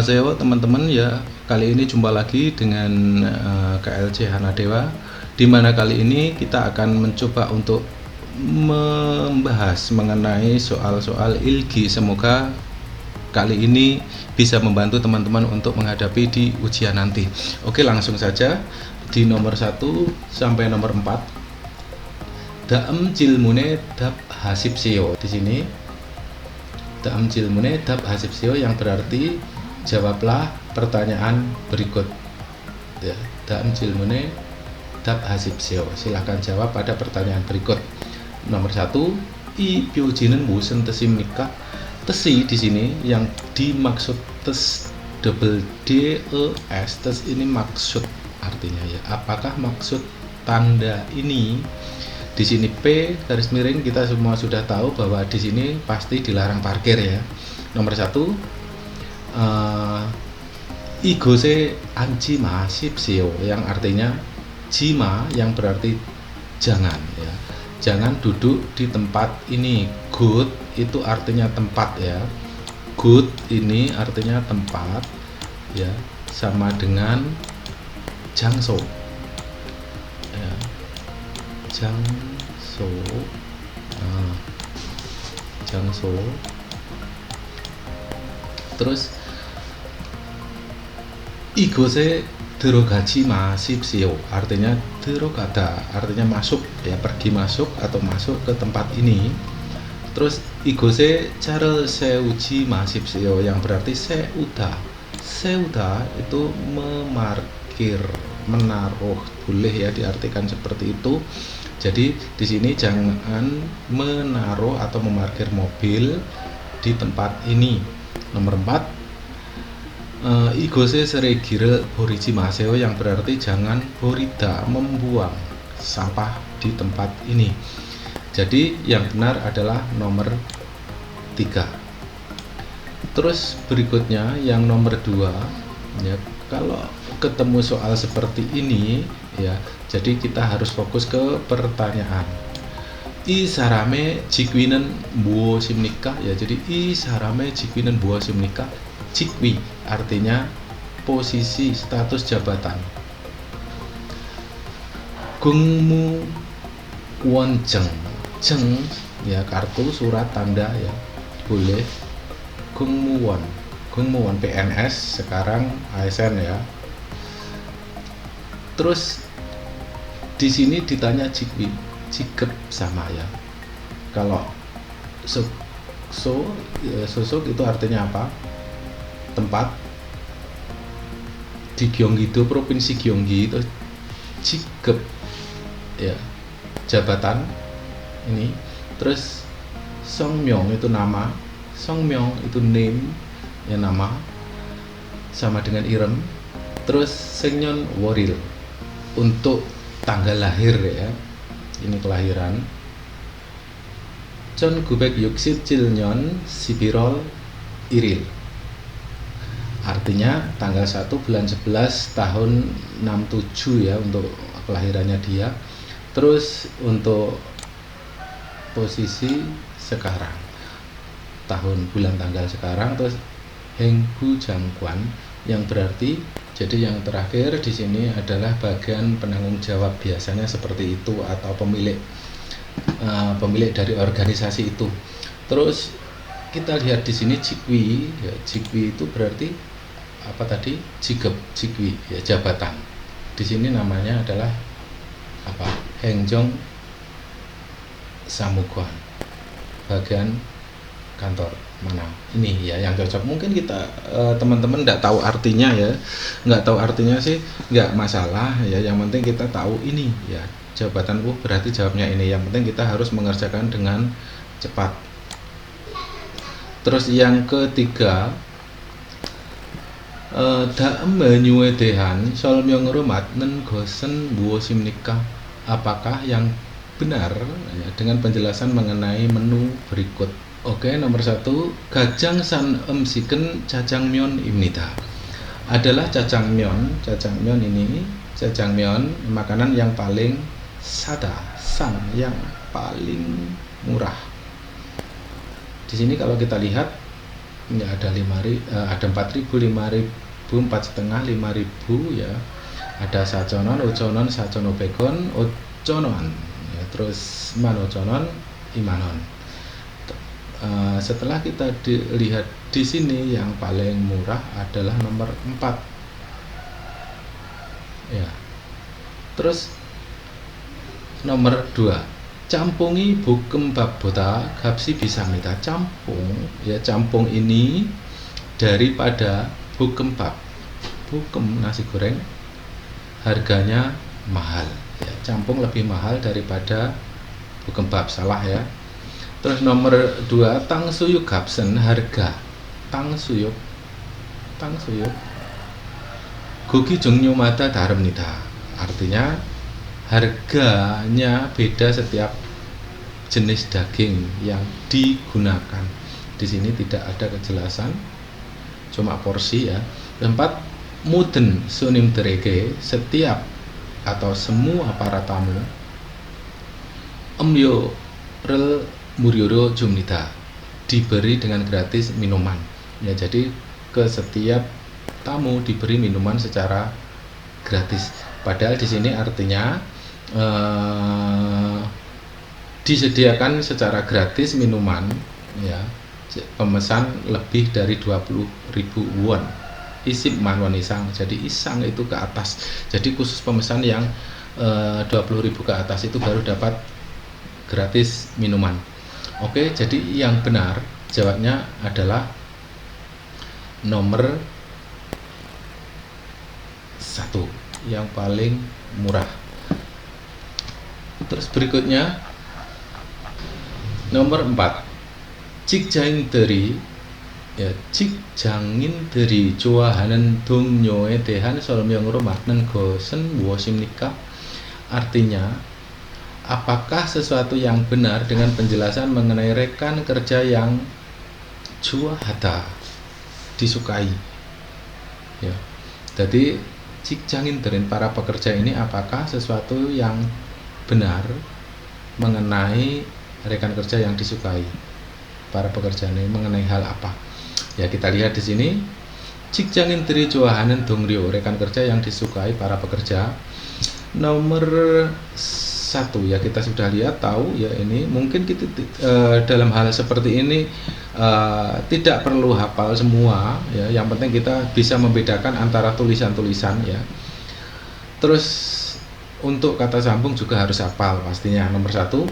Annyeonghaseyo teman-teman ya. Kali ini jumpa lagi dengan KLC Hanadewa, di mana kali ini kita akan mencoba untuk membahas mengenai soal-soal ilgi. Semoga kali ini bisa membantu teman-teman untuk menghadapi di ujian nanti. Oke, langsung saja di nomor 1 sampai nomor 4. Daem jilmune dab hasibseo. Di sini daem jilmune dab hasibseo yang berarti jawablah pertanyaan berikut. Ya, daem jilmune dab hasibseo. Silahkan jawab pada pertanyaan berikut. Nomor 1, i pyoji는 무슨 뜻입니까? Tesi di sini yang dimaksud tes double D E S, tes ini maksud artinya ya. Apakah maksud tanda ini? Di sini P garis miring kita semua sudah tahu bahwa di sini pasti dilarang parkir ya. Nomor 1, igose anji masipsio yang artinya jima yang berarti jangan ya. Jangan duduk di tempat ini. Good itu artinya tempat ya. Good ini artinya tempat ya, sama dengan jangso ya. Jangso, jangso. Terus igose 들어가지 마십시오 artinya 들어가다 artinya masuk ya, pergi masuk atau masuk ke tempat ini. Terus igose 잘 세우지 마십시오 yang berarti seuda. Seuda itu memarkir, menaruh, boleh ya diartikan seperti itu. Jadi di sini jangan menaruh atau memarkir mobil di tempat ini. Nomor 4, igose 쓰레기를 버리지 마세요 yang berarti jangan borida, membuang sampah di tempat ini. Jadi yang benar adalah nomor 3. Terus berikutnya yang nomor 2 ya, kalau ketemu soal seperti ini ya, jadi kita harus fokus ke pertanyaan. I sarame jikwi는 무엇입니까? Ya, jadi i sarame jikwi는 무엇입니까? Jikwi artinya posisi, status jabatan. Gungmu wonjeng, jeng ya kartu, surat, tanda ya, boleh. Gungmuwon, Gungmuwon PNS, sekarang ASN ya. Terus di sini ditanya jikwi, jikep sama ya. Kalau sosok itu artinya apa? Tempat. Di Gyeonggi-do, provinsi Gyeonggi itu jikep ya, jabatan ini. Terus Songmyong itu nama, Songmyong itu name ya, nama sama dengan irem. Terus Sengyeon Woril untuk tanggal lahir ya, ini kelahiran. 1967년 11월 1일 artinya tanggal 1 bulan 11 tahun 67 ya untuk kelahirannya dia. Terus untuk posisi sekarang, tahun bulan tanggal sekarang. Terus Henggu Jangkwan yang berarti, jadi yang terakhir di sini adalah bagian penanggung jawab, biasanya seperti itu, atau pemilik dari organisasi itu. Terus kita lihat di sini jikwi ya, jikwi itu berarti apa tadi? Jikep, jikwi ya, jabatan. Di sini namanya adalah apa? Hengjong Samukwan, bagian kantor mana ini ya yang cocok. Mungkin kita teman-teman nggak tahu artinya ya, nggak tahu artinya sih nggak masalah ya, yang penting kita tahu ini ya, jabatan berarti jawabnya ini. Yang penting kita harus mengerjakan dengan cepat. Terus yang ketiga, daem banyu에 대한 설명으로 맞는 것은 무엇입니까? Apakah yang benar ya, dengan penjelasan mengenai menu berikut. Oke, nomor 1, gajangsan 음식은 짜장면입니다. Adalah jajangmyeon. Jajangmyeon ini, jajangmyeon makanan yang paling sada, san yang paling murah. Di sini kalau kita lihat nggak ada 5.000, ada 4.000, 5.000, 4,5, 5.000 ya. Ada saconon, uconon, saconobekon, oconon ya, terus manoconon, imanon. Setelah kita lihat di sini, yang paling murah adalah nomor 4 ya. Terus nomor 2, campungi bukem babota gapsi bisamita. Campung ya, campung ini daripada bukembab. Bukem nasi goreng harganya mahal ya, campung lebih mahal daripada bukembab, salah ya. Terus nomor 2, tangsuyuk gapsen, harga tangsuyuk gogi jongnya mata daramnida, artinya harganya beda setiap jenis daging yang digunakan. Di sini tidak ada kejelasan, cuma porsi ya. 4, muden sunim terege, setiap atau semua para tamu emyo rel muryoro jumnida, diberi dengan gratis minuman ya. Jadi ke setiap tamu diberi minuman secara gratis. Padahal di sini artinya disediakan secara gratis minuman ya, pemesan lebih dari 20.000 won. Isip manwan isang, jadi isang itu ke atas. Jadi khusus pemesan yang 20.000 ke atas itu baru dapat gratis minuman. Oke, jadi yang benar jawabnya adalah nomor 1, yang paling murah. Terus berikutnya nomor 4, 직장인 들이 야, 직장인들이 좋아하는 동료에 대한 설명으로 막는 것은 무엇입니까? Artinya, apakah sesuatu yang benar dengan penjelasan mengenai rekan kerja yang 좋아하다, disukai ya. Jadi 직장인들은, para pekerja ini, apakah sesuatu yang benar mengenai rekan kerja yang disukai? Para pekerja ini mengenai hal apa? Ya, kita lihat di sini. 직장인들이 좋아하는 동료, rekan kerja yang disukai para pekerja. Nomor 1 ya, kita sudah lihat, tahu ya. Ini mungkin kita dalam hal seperti ini tidak perlu hafal semua ya. Yang penting kita bisa membedakan antara tulisan-tulisan ya. Terus untuk kata sambung juga harus hafal pastinya. Nomor 1,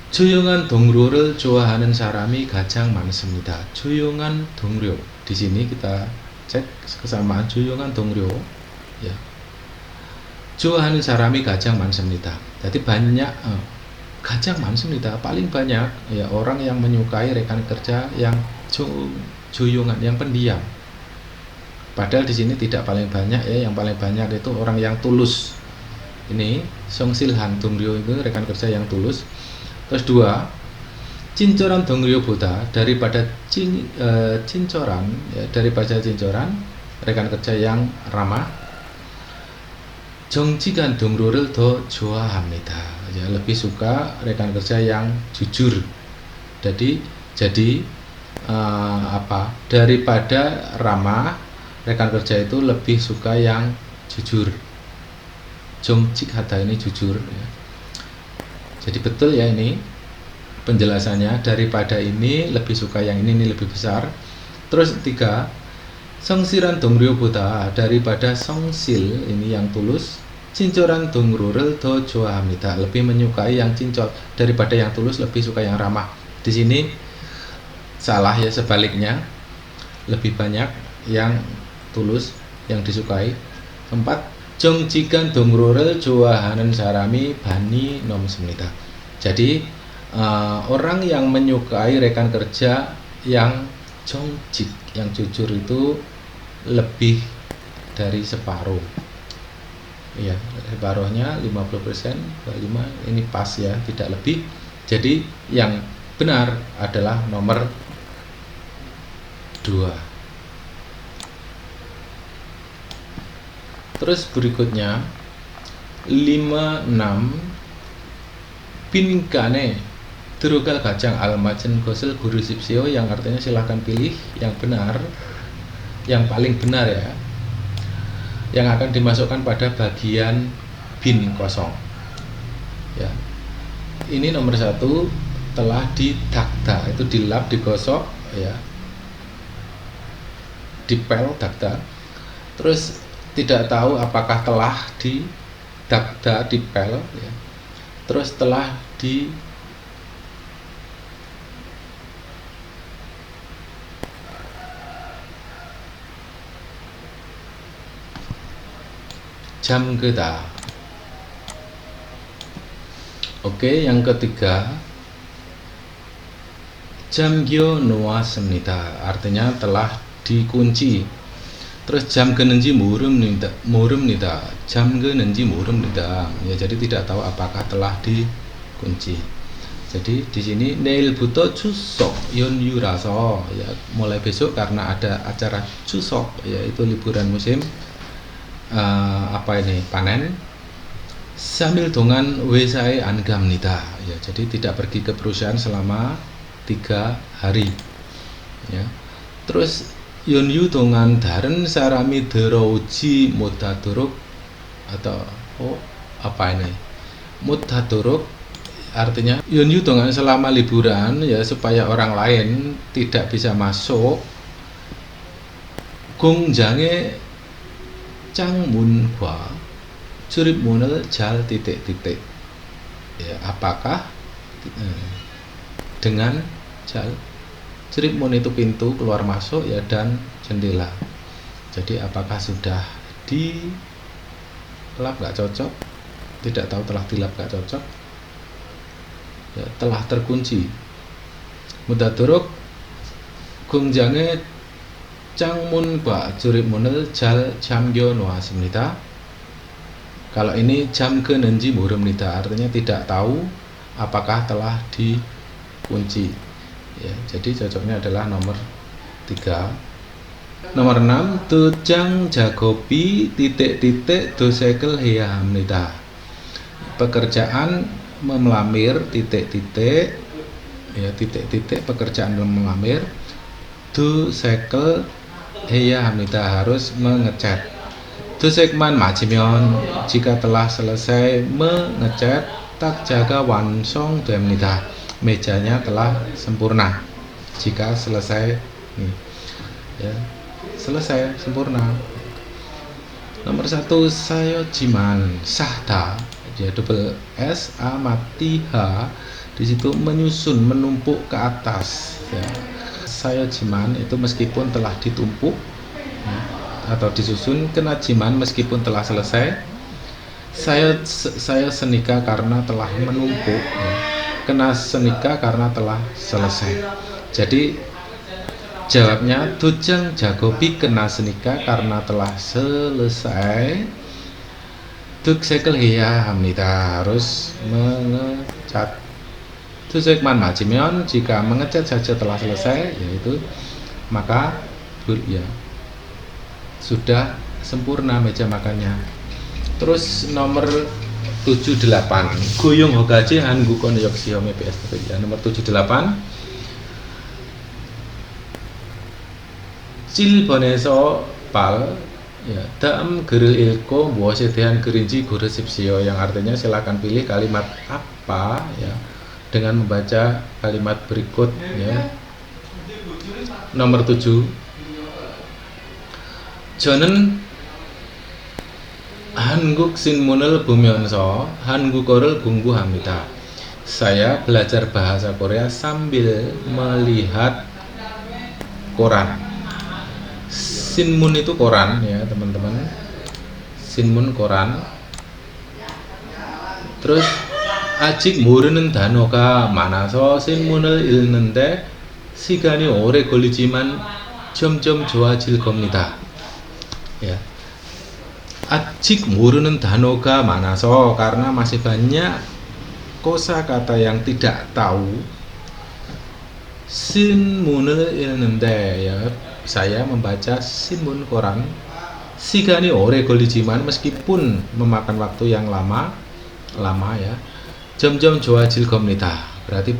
조용한 동료를 좋아하는 사람이 가장 많습니다. 조용한 동료. Di sini kita cek kesamaan 조용한 동료 ya. 좋아하는 사람이 가장 많습니다. Jadi banyak, 가장 많습니다, paling banyak ya, orang yang menyukai rekan kerja yang 조용한, yang pendiam. Padahal di sini tidak paling banyak ya, yang paling banyak itu orang yang tulus. Ini 성실한 동료 itu rekan kerja yang tulus. Terus 2, cincoran 동료보다, daripada cincoran ya, daripada cincoran rekan kerja yang ramah. 정직한 동료를 더 좋아합니다. Ya, lebih suka rekan kerja yang jujur. Jadi daripada ramah, rekan kerja itu lebih suka yang jujur. 정직하다 ini jujur ya. Jadi betul ya, ini penjelasannya, daripada ini lebih suka yang ini lebih besar. Terus 3, 성실한 동료보다, daripada 성실 ini yang tulus, 친절한 동료를 더 좋아합니다, lebih menyukai yang cincol, daripada yang tulus lebih suka yang ramah. Di sini salah ya, sebaliknya, lebih banyak yang tulus yang disukai. 4, 정직한 동료를 좋아하는 사람이 많이 넘습니다. Jadi orang yang menyukai rekan kerja yang 정직, yang jujur itu lebih dari separuh. Ya, separuhnya 50%, 25 ini pas ya, tidak lebih. Jadi yang benar adalah nomor 2. Terus berikutnya 5, 6, 빈간에 Terugal kacang almajen gosel guru sipsio, yang artinya silahkan pilih yang benar, yang paling benar ya, yang akan dimasukkan pada bagian bin kosong ya. Ini nomor 1 telah didakta, itu dilap, digosok ya, dipel dakta. Terus tidak tahu apakah telah didakta, dipel ya. Terus telah di jam kita. Oke, yang ketiga jamgyo noas입니다, artinya telah dikunci. Terus jam genenji 모릅니다, jam genenji 모릅니다 ya, jadi tidak tahu apakah telah dikunci. Jadi di sini 내일부터 추석 연휴라서 ya, mulai besok karena ada acara Chuseok yaitu liburan musim panen. Sambil 동안 회사에 안 갑니다 ya, jadi tidak pergi ke perusahaan selama 3 hari ya. Terus 연휴 동안 다른 사람이 들어오지 못하도록, atau 못하도록 artinya 연휴 동안 selama liburan ya, supaya orang lain tidak bisa masuk. 공장의 창문과 출입문을 잘 titik-titik ya, apakah dengan 잘, 출입문 itu pintu keluar masuk ya, dan jendela. Jadi apakah sudah dilap nggak cocok, tidak tahu telah dilap nggak cocok ya, telah terkunci. 못하도록 공장의 창문과 출입문을 잘 잠겨 놓았습니다. Kalau ini jam genenji 모릅니다, artinya tidak tahu apakah telah dikunci ya, jadi cocoknya adalah nomor 3. Nomor 6 도장 작업이 titik-titik 도색을 해야 합니다. Pekerjaan melamir titik-titik ya, titik-titik pekerjaan melamir. 도색을 해야 합니다, harus mengecat. 도색만 맞으면, jika telah selesai mengecat, takjaga 완성됩니다, mejanya telah sempurna. Jika selesai ya, selesai sempurna. Nomor 1 sayojiman sahda ya, double S A mati H, di situ menyusun, menumpuk ke atas ya. Sayojiman itu meskipun telah ditumpuk ya, atau disusun. Kenajiman meskipun telah selesai. Saya senika karena telah menumpuk ya. Kena senika karena telah selesai. Jadi jawabnya 도장 작업이 kena senika karena telah selesai. 도색을 해야 합니다, harus mengecat. 도색만 맞으면, jika mengecat saja telah selesai, yaitu maka ya sudah sempurna meja makannya. Terus nomor 78 goyong hogaji 한국어 역시 시험에 PSTP ya. Nomor 78 7번에서 8 ya, dalam 글을 읽고 무엇에 대한 글인지 고르십시오, yang artinya silakan pilih kalimat apa ya dengan membaca kalimat berikut ya. Nomor 7 저는 한국 신문을 보면서 한국어를 공부합니다. Saya belajar bahasa Korea sambil melihat koran. Sinmun itu koran ya teman-teman. Sinmun koran. Terus 아직 모르는 단어가 많아서 신문을 읽는데 시간이 오래 걸리지만 점점 좋아질 겁니다. Ya. 아직 모르는 단어가 많아서, karena masih banyak kosakata yang tidak tahu. 신문을 읽는데 ya, saya membaca sinmun koran. 시간이 오래 걸리지만, meskipun memakan waktu yang lama ya. 점점 좋아질 겁니다, berarti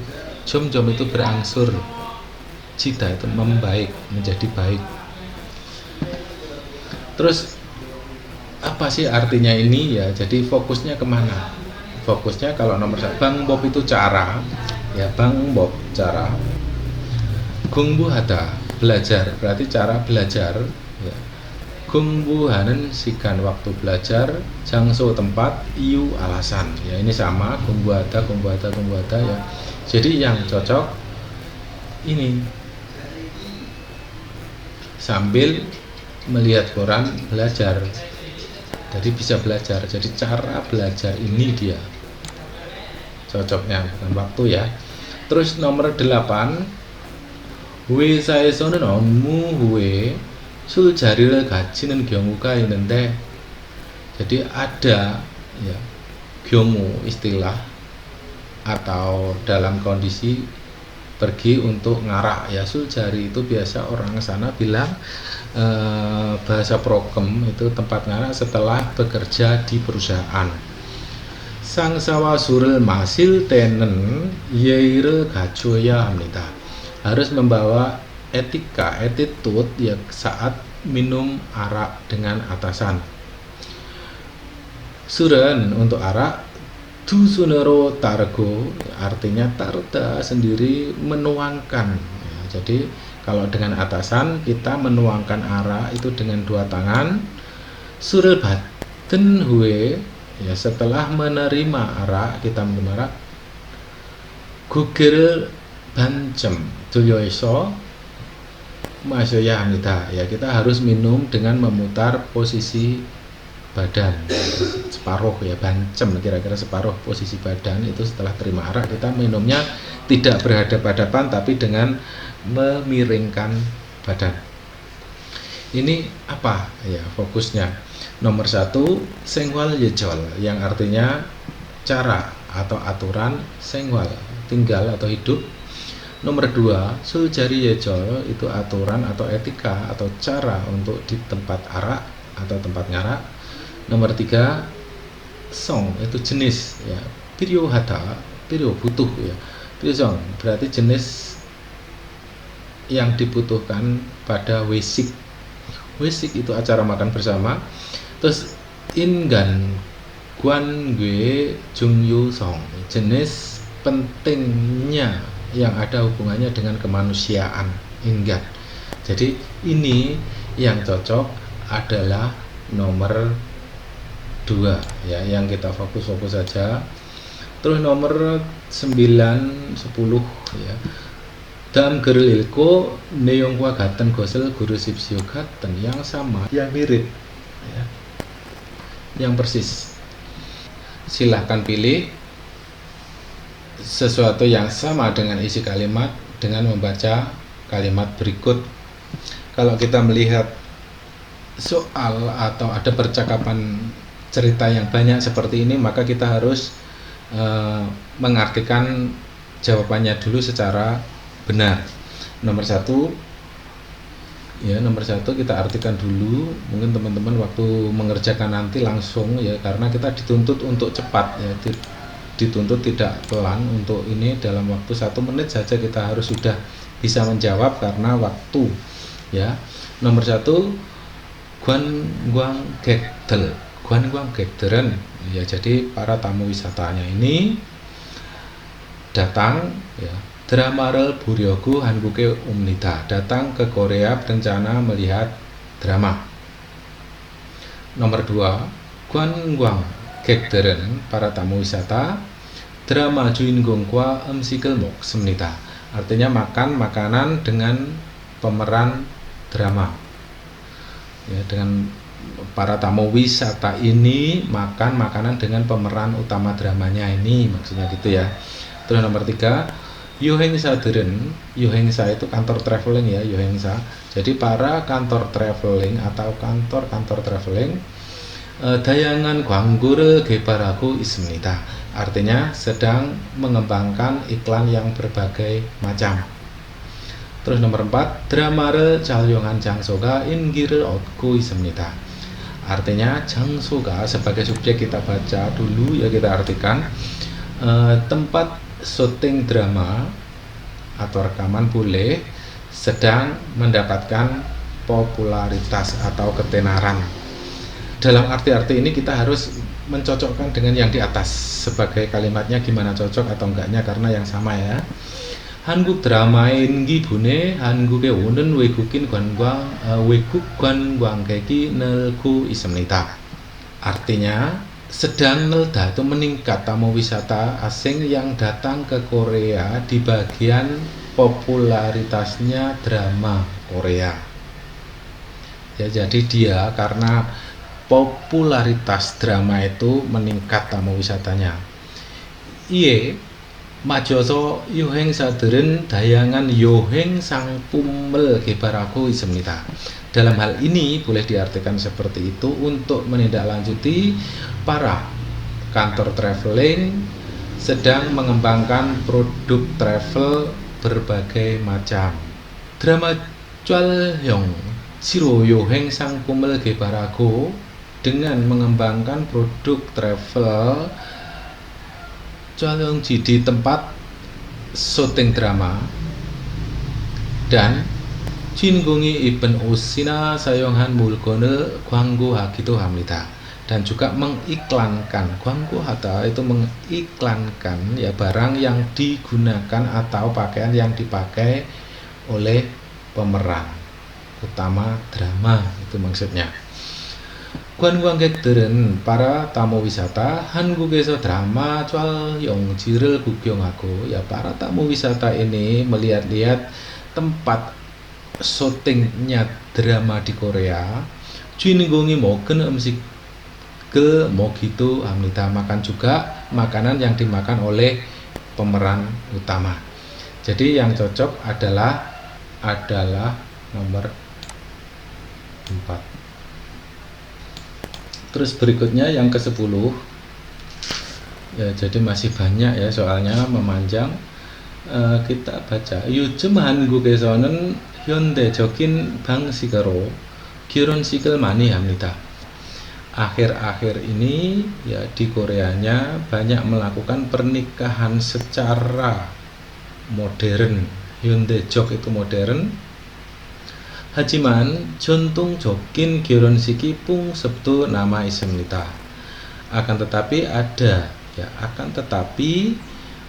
jom itu berangsur, cita itu membaik, menjadi baik. Terus apa sih artinya ini ya? Jadi fokusnya kemana? Fokusnya kalau nomor satu, Bang Bob itu cara, ya Bang Bob cara. Gungbuhata belajar, berarti cara belajar. Ya. Gungbuhanen sikan waktu belajar, jangso tempat, iu alasan. Ya ini sama, gungbuhata ya. Jadi yang cocok ini sambil melihat koran belajar, jadi bisa belajar. Jadi cara belajar ini dia cocoknya, bukan waktu ya. Terus nomor 8, 회사에서는 업무 후에 술자리를 가지는 경우가 있는데, jadi ada ya 경우 istilah atau dalam kondisi pergi untuk ngarak ya. Suljari itu biasa orang sana bilang bahasa prokem itu tempat ngarak setelah bekerja di perusahaan. Sang sawasurul masil tenen yeire gajoya hamnita, harus membawa etika, attitude ya saat minum arak dengan atasan. Suren untuk arak, dusunero targo, artinya tarda sendiri menuangkan ya, jadi kalau dengan atasan kita menuangkan arak itu dengan dua tangan. Surel baten hue ya, setelah menerima arak, kita minum arak. Gugel bancem tulyoiso masoya hamita ya, kita harus minum dengan memutar posisi badan separuh ya, bancem kira-kira separuh posisi badan itu. Setelah terima arak kita minumnya tidak berhadap-hadapan tapi dengan memiringkan badan. Ini apa ya fokusnya? Nomor 1 sengwal yejol, yang artinya cara atau aturan, sengwal tinggal atau hidup. Nomor 2 suljari yejol, itu aturan atau etika atau cara untuk di tempat arak atau tempat ngarak. Nomor 3 song, itu jenis ya, piryo hata, piryo butuh ya. Piryo song berarti jenis yang dibutuhkan pada wesik. Wesik itu acara makan bersama. Terus ingan guan gue jungyu song, jenis pentingnya yang ada hubungannya dengan kemanusiaan, ingan. Jadi ini yang cocok adalah nomor 2 ya, yang kita fokus saja. Terus nomor 9, 10 ya. Dalam geril ilko neongwa gaten gosel guru sipsio gaten, yang sama, yang mirip ya, yang persis. Silahkan pilih sesuatu yang sama dengan isi kalimat dengan membaca kalimat berikut. Kalau kita melihat soal atau ada percakapan cerita yang banyak seperti ini, maka kita harus mengartikan jawabannya dulu secara benar. Nomor 1 ya, nomor 1 kita artikan dulu. Mungkin teman-teman waktu mengerjakan nanti langsung ya, karena kita dituntut untuk cepat ya, dituntut tidak pelan. Untuk ini dalam waktu 1 menit saja kita harus sudah bisa menjawab karena waktu ya. Nomor 1 guan guang gekderen ya, jadi para tamu wisatanya ini datang ya. Dramarel buryogu hanbuke umnida, datang ke Korea berencana melihat drama. Nomor 2 guang gekderen, para tamu wisata. Drama juingongkwa emsikelmok semnita, artinya makan makanan dengan pemeran drama ya, dengan para tamu wisata ini makan makanan dengan pemeran utama dramanya ini, maksudnya gitu ya. Terus nomor 3 yohengsa deren, yohengsa itu kantor traveling ya, yohengsa. Jadi para kantor traveling atau kantor traveling dayangan 광고를 개발하고 있습니다, artinya sedang mengembangkan iklan yang berbagai macam. Terus nomor 4 drama를 촬영한 장소가 인기를 얻고 있습니다, artinya 장소가 sebagai subjek kita baca dulu ya, kita artikan tempat syuting drama atau rekaman boleh, sedang mendapatkan popularitas atau ketenaran. Dalam arti-arti ini kita harus mencocokkan dengan yang di atas. Sebagai kalimatnya gimana cocok atau enggaknya, karena yang sama ya. 한국 드라마인 기분에 한국에 오는 외국 관광객이 늘고 있습니다. Artinya, sedang melda itu meningkat tamu wisata asing yang datang ke Korea di bagian popularitasnya drama Korea. Ya, jadi dia karena popularitas drama itu meningkat tamu wisatanya. Iye 맞춰서 여행사들은 다양한 여행 상품을 개발하고 있습니다. Dalam hal ini boleh diartikan seperti itu untuk menindaklanjuti para kantor traveling sedang mengembangkan produk travel berbagai macam. 드라마 촬영 시로 여행 상품을 개발하고 dengan mengembangkan produk travel 촬영지 di tempat syuting drama dan 주인공이 입은 옷이나 사용한 물건을 광고하기도 합니다. Dan juga mengiklankan. 광고하다 itu mengiklankan ya barang yang digunakan atau pakaian yang dipakai oleh pemeran utama drama, itu maksudnya. 관광객들은 para tamu wisata 한국에서 드라마 촬영지를 구경하고, ya para tamu wisata ini melihat-lihat tempat syutingnya drama di Korea. 주인공이 먹은 음식을 먹기도 합니다. Makan juga makanan yang dimakan oleh pemeran utama. Jadi yang cocok adalah nomor 4. Terus berikutnya yang ke-10 ya, jadi masih banyak ya soalnya memanjang. Kita baca. 요즘 한국에서는 현대적인 방식으로 결혼식을 많이 합니다. Akhir-akhir ini ya di Koreanya banyak melakukan pernikahan secara modern. 현대적 itu modern. 하지만 전통적인 결혼식이 풍습도 남아 있습니다. Akan tetapi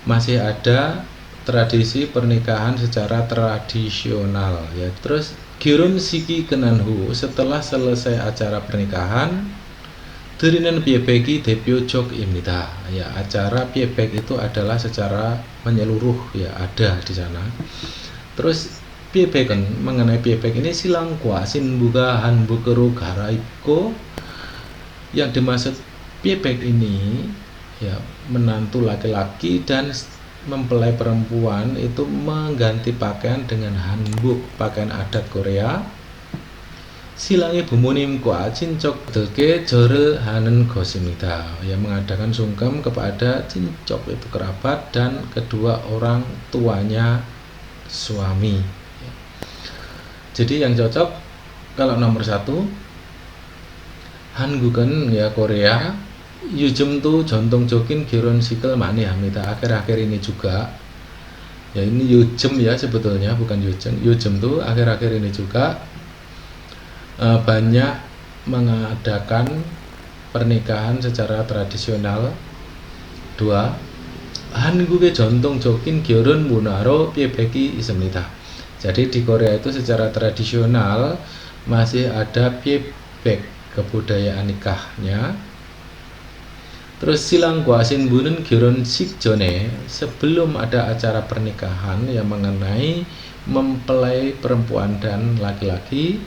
masih ada tradisi pernikahan secara tradisional ya. Terus 결혼식이 끝난 후 setelah selesai acara pernikahan 드리는 피드백이 대표적입니다. Ya, acara feedback itu adalah secara menyeluruh ya, ada di sana. Terus feedback mengenai feedback ini silangkwa sinbuga hanbukero garaiko, yang dimaksud feedback ini ya menantu laki-laki dan mempelai perempuan itu mengganti pakaian dengan hanbuk, pakaian adat Korea. Silang이 부모님과 친척들께 절을 하는 것입니다. Yang mengadakan sungkem kepada cincok itu kerabat dan kedua orang tuanya suami. Jadi yang cocok kalau nomor 1 한국은 ya Korea 요즘 tuh 전통적인 결혼식을 많이 합니다. Akhir-akhir ini juga ya, ini 요즘 ya sebetulnya bukan 요즘 tuh akhir-akhir ini juga banyak mengadakan pernikahan secara tradisional. 2. 한국의 전통적인 결혼 문화로 피백이 있습니다. Jadi di Korea itu secara tradisional masih ada piebek, kebudayaan nikahnya. Terus silang과 신부는 결혼식 전에, sebelum ada acara pernikahan yang mengenai mempelai perempuan dan laki-laki,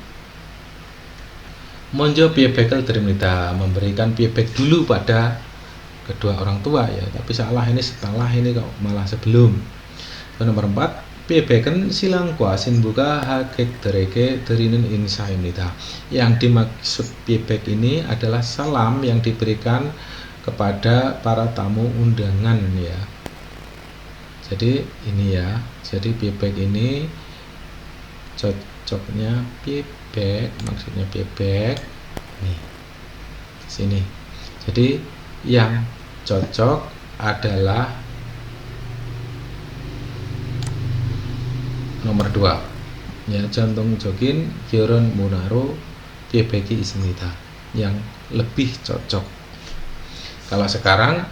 먼저 piebek을 드립니다, memberikan piebek dulu pada kedua orang tua ya, tapi salah, ini setelah, ini kok malah sebelum. Nomor 4, 피백은 신랑과 신부가 하객들에게 드리는 인사입니다. Yang dimaksud piebek ini adalah salam yang diberikan kepada para tamu undangan ya. Jadi ini ya, jadi piebek ini cocoknya piebek, maksudnya piebek nih sini. Jadi yang cocok adalah nomor 2 ya, jantung jokin Gyoron Munaro Piebeki Ismita yang lebih cocok. Kalau sekarang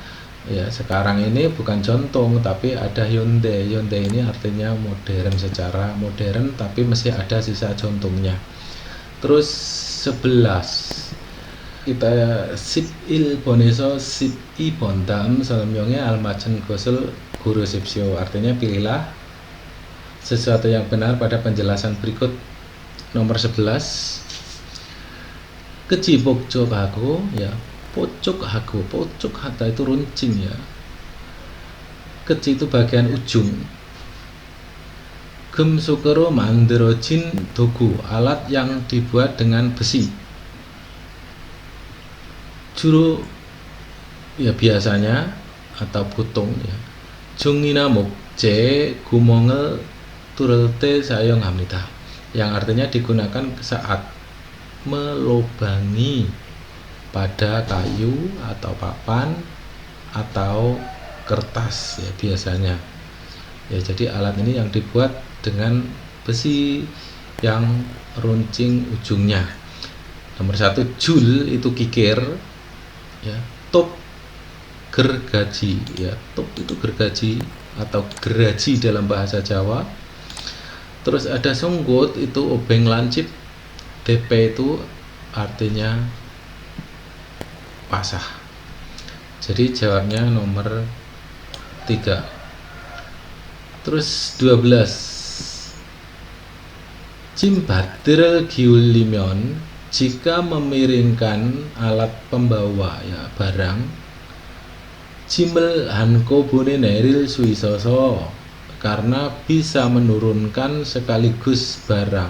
ya, sekarang ini bukan jantung tapi ada Hyundai. Hyundai ini artinya modern, secara modern tapi masih ada sisa jantungnya. Terus 11 kita sip il boneso sip i bondam salamyongnya almajen gosel guru sipsio, artinya pilihlah sesuatu yang benar pada penjelasan berikut. Nomor 11 kecibok cobago ya, pocok hago, pocok hata itu runcing ya, keci itu bagian ujung. Gem sukero mandrojin dogu, alat yang dibuat dengan besi. Juru ya biasanya atau putung ya, jungina mukje gumongel turelte sayong hamnita, yang artinya digunakan saat melubangi pada kayu atau papan atau kertas ya biasanya ya. Jadi alat ini yang dibuat dengan besi yang runcing ujungnya. Nomor 1 jul itu kikir ya, top gergaji ya, top itu gergaji atau geraji dalam bahasa Jawa. Terus ada songgot itu obeng lancip, DP itu artinya pasah. Jadi jawabnya nomor 3. Terus 12 Jimbatir giulimeon, jika memiringkan alat pembawa ya barang. Jimel hanko bone neril suisoso, karena bisa menurunkan sekaligus barang.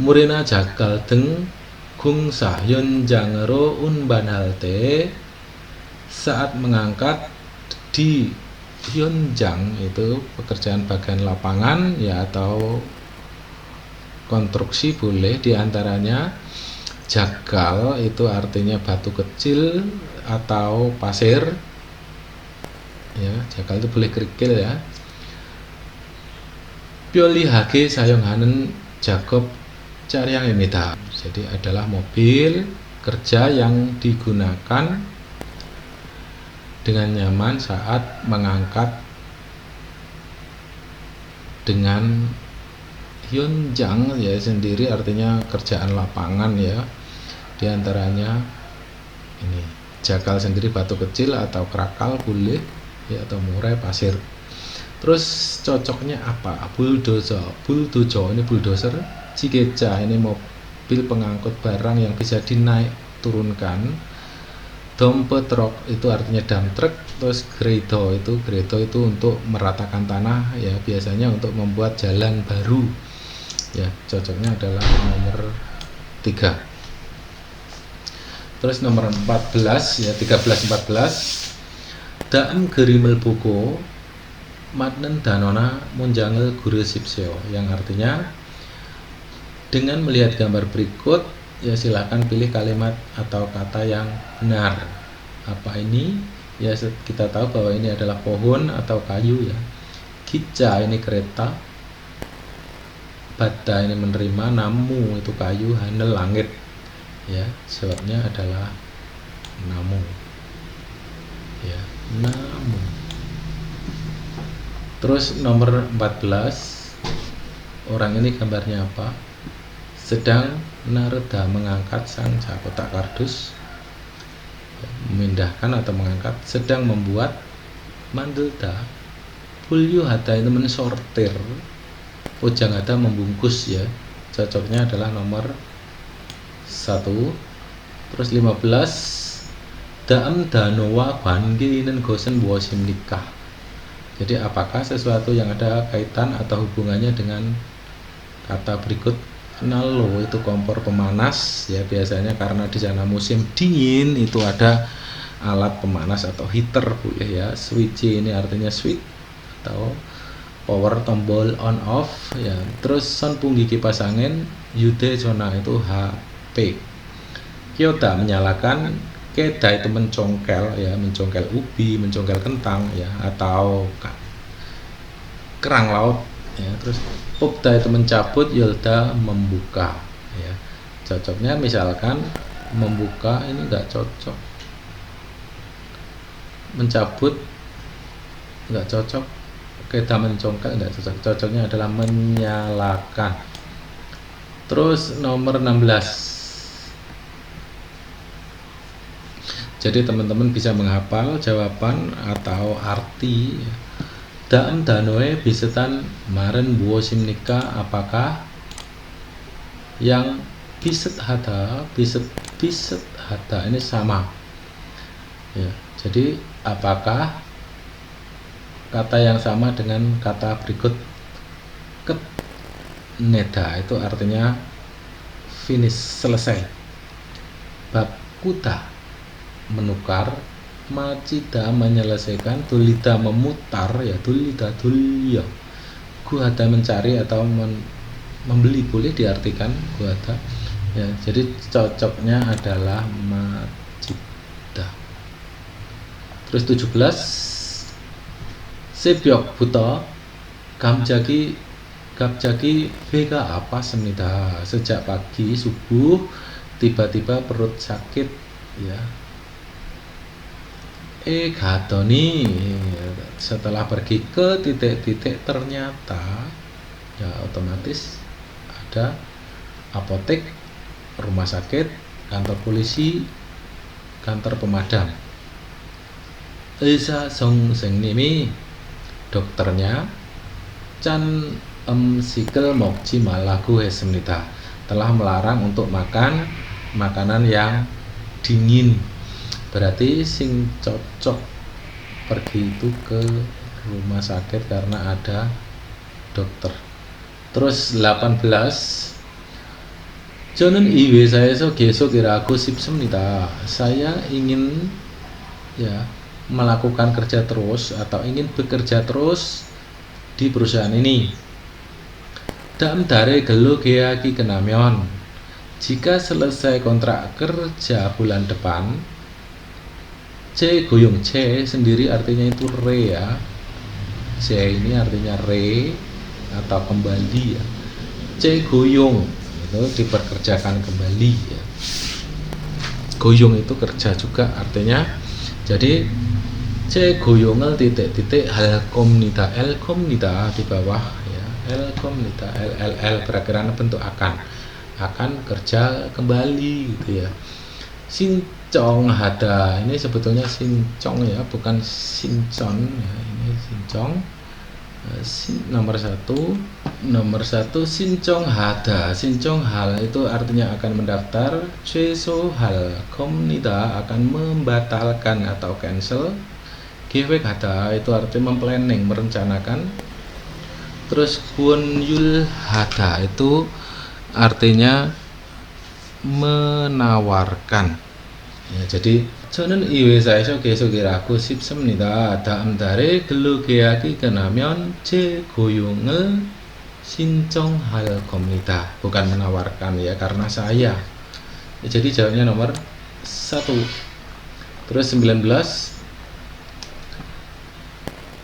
Murina jakal deng gung sahyon jangero unban halte, saat mengangkat di hyonjang itu pekerjaan bagian lapangan ya atau konstruksi boleh, diantaranya jagal itu artinya batu kecil atau pasir ya, jagal itu boleh kerikil ya. Pioli hage sayong hanen Jacob Caryang Emita, jadi adalah mobil kerja yang digunakan dengan nyaman saat mengangkat dengan hyonjang ya sendiri artinya kerjaan lapangan ya, diantaranya ini jagal sendiri batu kecil atau krakal boleh ya, atau murai pasir. Terus cocoknya apa? Bulldozer ini bulldozer. Cigeca ini mobil pengangkut barang yang bisa dinaik turunkan. Dompetrok itu artinya dump truck. Terus gredo itu untuk meratakan tanah ya, biasanya untuk membuat jalan baru ya. Cocoknya adalah nomor 3. Terus nomor 14 ya, 13-14 daem gerimel buku matnen danona munjangel guru sipseo, yang artinya dengan melihat gambar berikut ya silahkan pilih kalimat atau kata yang benar. Apa ini? Ya kita tahu bahwa ini adalah pohon atau kayu ya. Kica ini kereta, bada ini menerima, namu itu kayu, handel langit ya, jawabnya adalah namu ya, namu. Terus nomor 14 orang ini gambarnya apa? Sedang Narada mengangkat sang kotak kardus, memindahkan atau mengangkat. Sedang membuat mandelda, pulyu hada itu mensortir, pujang hada membungkus ya, cocoknya adalah nomor 1. Terus 15 daem danowa bangkinen gosen bosim nikah, jadi apakah sesuatu yang ada kaitan atau hubungannya dengan kata berikut. Nalo itu kompor pemanas ya, biasanya karena di sana musim dingin itu ada alat pemanas atau heater boleh ya. Switch ini artinya switch atau power, tombol on off ya. Terus son punggi kipas angin, yude zona itu HP. Kyoda menyalakan, keda itu mencongkel ya, mencongkel ubi, mencongkel kentang ya, atau kerang laut ya. Terus Popda itu mencabut, Yolda membuka ya. Cocoknya misalkan membuka ini enggak cocok, mencabut enggak cocok, keda mencongkak enggak cocok. Cocoknya adalah menyalakan. Terus nomor 16. Jadi teman-teman bisa menghafal jawaban atau arti. Daem danoe bisetan maren buo simnika, apakah yang biset hada ini sama ya. Jadi apakah kata yang sama dengan kata berikut. Ket neda itu artinya finish, selesai. Bab kuta menukar, macida menyelesaikan, tulida memutar ya, tulida tulya. Guhada mencari atau membeli, boleh diartikan guhada ya. Jadi cocoknya adalah macida. Terus 17. Sebyok buta gamjagi vega apa semida. Sejak pagi subuh tiba-tiba perut sakit ya. Gadoni setelah pergi ke titik-titik ternyata ya otomatis ada apotek, rumah sakit, kantor polisi, kantor pemadam. Esa song seng nimi dokternya Chan Sikel Mokji Malaku Hesemnita telah melarang untuk makan makanan yang dingin. Berarti sing cocok pergi itu ke rumah sakit karena ada dokter. Terus 18. Jonen iwe saya gesok iraku sipsemnita. Saya ingin ya melakukan kerja terus atau ingin bekerja terus di perusahaan ini. Dam dare gelo geaki kenamyon. Jika selesai kontrak kerja bulan depan, C goyong, C sendiri artinya itu re ya. C ini artinya re atau kembali ya. C goyong itu diperkerjakan kembali ya. Goyong itu kerja juga artinya. Jadi C goyongel titik-titik hal komnita, L komnita di bawah ya. L komnita, L perakiraan bentuk akan kerja kembali gitu ya. Sincong hada ini sebetulnya sincong ya, bukan sincon ya. Ini sincong. Nomor satu sincong hada. Sincong hal itu artinya akan mendaftar. Ceso hal komnida akan membatalkan atau cancel. Gewek hada itu artinya memplanning, merencanakan. Terus kun yul hada itu artinya menawarkan ya. Jadi 저는 이 회사에서 계속 일하고 싶습니다. 다음 달에 근로 계약이 끝나면 제 고용을 신청할 겁니다. Bukan menawarkan ya, karena saya ya. Jadi jawabnya nomor 1. Terus 19.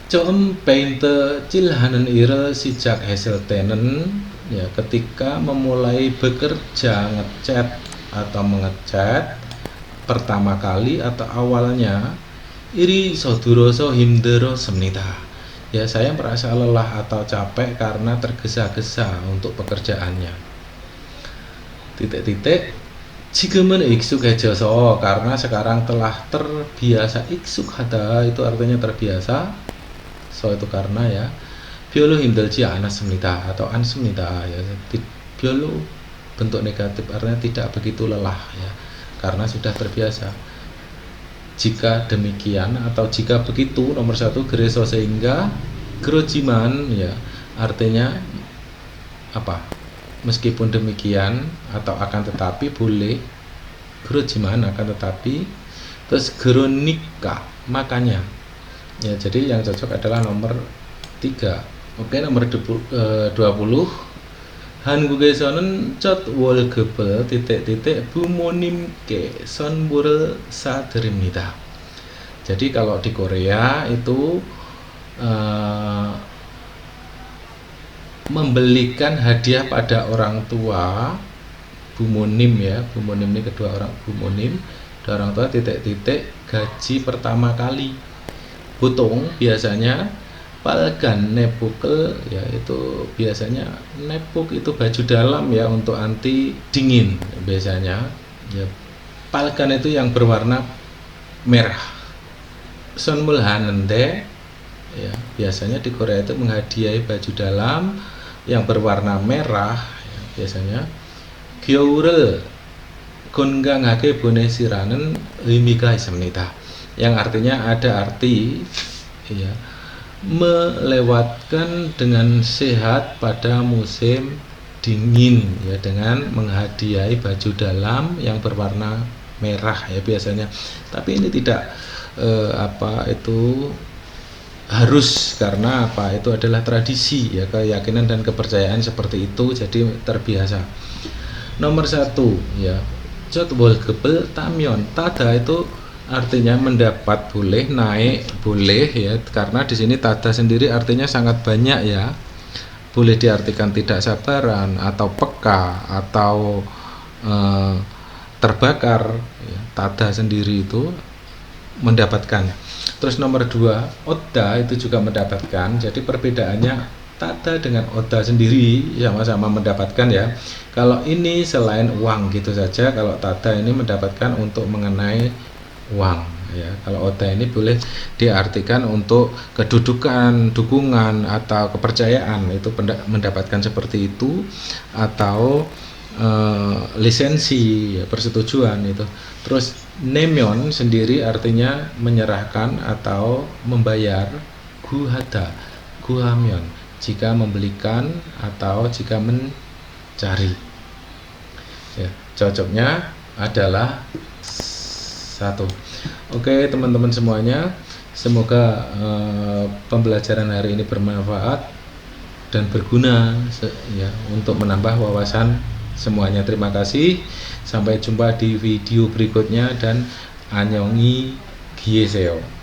Joom painter cilhanen ira sejak hasil tenen ya, ketika memulai bekerja ngecat atau mengecat pertama kali atau awalnya iri soduroso himdero semnita ya, saya merasa lelah atau capek karena tergesa-gesa untuk pekerjaannya. Titik-titik 지금은 익숙해져서 karena sekarang telah terbiasa. 익숙하다 itu artinya terbiasa. So itu karena ya. 별로 힘들지 않았습니다 atau 않습니다 ya. 별로 bentuk negatif artinya tidak begitu lelah ya, karena sudah terbiasa. Jika demikian atau jika begitu, nomor 1 gereso sehingga, gerojiman ya artinya apa? Meskipun demikian atau akan tetapi boleh. Gerojiman akan tetapi. Terus geronika makanya. Ya, jadi yang cocok adalah nomor 3. Oke, nomor 20. 한국에서는 첫 월급을 titik-titik 부모님께 선물을 사드립니다. Jadi kalau di Korea itu membelikan hadiah pada orang tua bumonim ya, bumonim ini kedua orang bumonim, orang tua titik-titik gaji pertama kali. Butung biasanya palgan nepukel ya, itu biasanya nepuk itu baju dalam ya untuk anti dingin biasanya ya. Palgan itu yang berwarna merah. Sonmulhanende ya, biasanya di Korea itu menghadiahi baju dalam yang berwarna merah ya, biasanya. Gyeoreul konganghake bonesiranen 의미가 있습니다, yang artinya ada arti ya, melewatkan dengan sehat pada musim dingin ya, dengan menghadiahi baju dalam yang berwarna merah ya biasanya. Tapi ini tidak harus, karena itu adalah tradisi ya, keyakinan dan kepercayaan seperti itu, jadi terbiasa. Nomor 1 ya, jodwol gebel tamyon. Tada itu artinya mendapat boleh, naik boleh ya, karena di sini tada sendiri artinya sangat banyak ya. Boleh diartikan tidak sabaran atau peka atau terbakar ya. Tada sendiri itu mendapatkan. Terus nomor 2, oda itu juga mendapatkan. Jadi perbedaannya tada dengan oda sendiri sama-sama mendapatkan ya. Kalau ini selain uang gitu saja, kalau tada ini mendapatkan untuk mengenai uang ya. Kalau oda ini boleh diartikan untuk kedudukan, dukungan atau kepercayaan, itu mendapatkan seperti itu, atau lisensi ya, persetujuan itu. Terus nemyon sendiri artinya menyerahkan atau membayar. Guhada, guhamyon jika membelikan atau jika mencari ya. Cocoknya adalah 1. Oke teman-teman semuanya, semoga pembelajaran hari ini bermanfaat dan berguna ya, untuk menambah wawasan semuanya. Terima kasih, sampai jumpa di video berikutnya, dan annyeonghi gieseo.